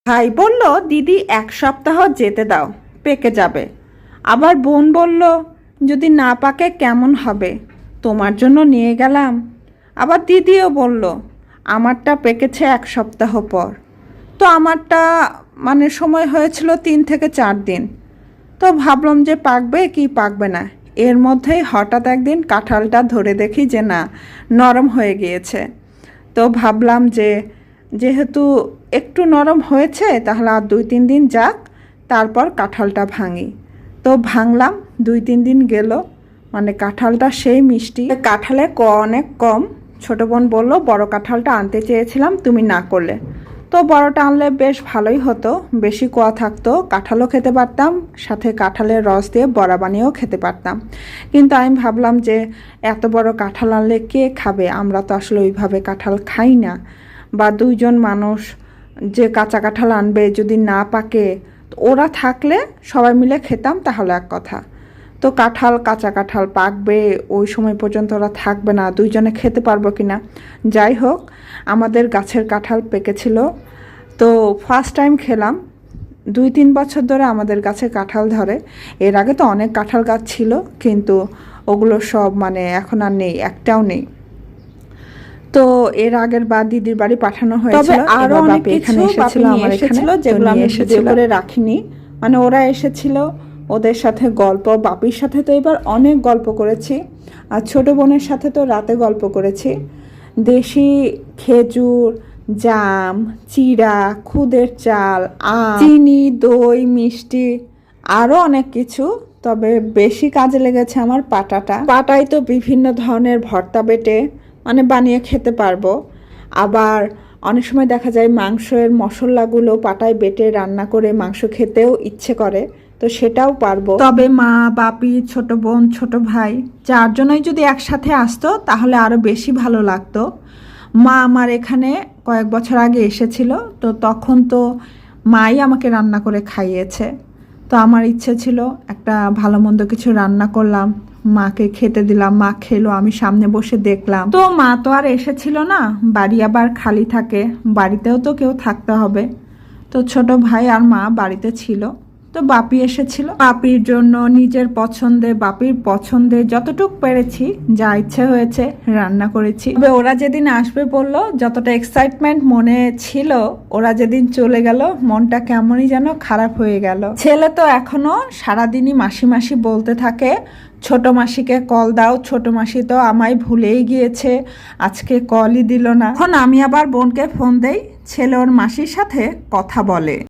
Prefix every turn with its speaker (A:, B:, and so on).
A: ভাই বলল দিদি 1 সপ্তাহ যেতে দাও, পেকে যাবে। আবার বোন বলল যদি না পাকে কেমন হবে, তোমার জন্য নিয়ে গেলাম। আবার দিদিও বলল আমারটা পেকেছে 1 সপ্তাহ পর। তো আমারটা সময় হয়েছিল 3 থেকে 4 দিন। তো ভাবলাম যে পাকবে কি পাকবে না। এর মধ্যেই হঠাৎ একদিন কাঁঠালটা ধরে দেখি যে না, নরম হয়ে গিয়েছে। তো ভাবলাম যে যেহেতু একটু নরম হয়েছে তাহলে আর 2-3 দিন যাক, তারপর কাঁঠালটা ভাঙি। তো ভাঙলাম, 2-3 দিন গেল, কাঁঠালটা সেই মিষ্টি। কাঁঠালে অনেক কম। ছোটো বোন বলল বড় কাঁঠালটা আনতে চেয়েছিলাম, তুমি না করলে। তো বড়টা আনলে বেশ ভালোই হতো, বেশি কোয়া থাকতো, কাঁঠালও খেতে পারতাম, সাথে কাঁঠালের রস দিয়ে বড়া বানিয়েও খেতে পারতাম। কিন্তু আমি ভাবলাম যে এত বড় কাঁঠাল আনলে কে খাবে, আমরা তো আসলে ওইভাবে কাঁঠাল খাই না। বা 2জন মানুষ যে কাঁচা কাঁঠাল আনবে, যদি না পাকে ওরা থাকলে সবাই মিলে খেতাম তাহলে এক কথা। তো কাঁচা কাঁঠাল পাকবে, ওই সময় পর্যন্ত ওরা থাকবে না, 2জনে খেতে পারবো কি না। যাই হোক, আমাদের গাছের কাঁঠাল পেকেছিল। তো ফার্স্ট টাইম খেলাম। 2-3 বছর ধরে আমাদের গাছে কাঁঠাল ধরে। এর আগে তো অনেক কাঁঠাল গাছ ছিল, কিন্তু ওগুলো সব এখন আর নেই, একটাও নেই। তো এর আগের বার দিদির বাড়ি পাঠানো হয়েছিল, আরো অনেক কিছু এখানে এসেছিল যেগুলো আমি ভিডিও করে রাখিনি। ওরা এসেছিল, ওদের সাথে গল্প, বাপির সাথে তো এবার অনেক গল্প করেছি, আর ছোট বোনের সাথে তো রাতে গল্প করেছি। দেশি খেজুর, জাম, চিড়া, খুদের চাল, আম, চিনি, দই, মিষ্টি, আরও অনেক কিছু। তবে বেশি কাজে লেগেছে আমার পাটায় তো বিভিন্ন ধরনের ভর্তা বেটে বানিয়ে খেতে পারবো। আবার অনেক সময় দেখা যায় মাংসের মশলাগুলো পাটায় বেটে রান্না করে মাংস খেতেও ইচ্ছে করে, তো সেটাও পারবো। তবে মা, বাপি, ছোট বোন, ছোট ভাই 4জনই যদি একসাথে আসতো তাহলে আরো বেশি ভালো লাগতো। মা আমার এখানে কয়েক বছর আগে এসেছিল, তো তখন তো মাই আমাকে রান্না করে খাইয়েছে। তো আমার ইচ্ছে ছিল একটা ভালো মন্দ কিছু রান্না করলাম, মাকে খেতে দিলাম, মা খেলো, আমি সামনে বসে দেখলাম। তো মা তো আর এসেছিল না, বাড়ি আবার খালি থাকে, বাড়িতেও তো কেউ থাকতে হবে। তো ছোট ভাই আর মা বাড়িতে ছিল। তো বাপি এসেছিল, বাপির জন্য নিজের পছন্দে, বাপির পছন্দে যতটুক পেরেছি, যা ইচ্ছে হয়েছে রান্না করেছি। তবে ওরা যেদিন আসবে বললো, যতটা এক্সাইটমেন্ট মনে ছিল, ওরা যেদিন চলে গেল মনটা কেমনই যেন খারাপ হয়ে গেল। ছেলে তো এখনো সারাদিনই মাসি মাসি বলতে থাকে, ছোট মাসিকে কল দাও, ছোট মাসি তো আমায় ভুলেই গিয়েছে, আজকে কলই দিল না। এখন আমি আবার বোনকে ফোন দেই, ছেলে ওর মাসির সাথে কথা বলে।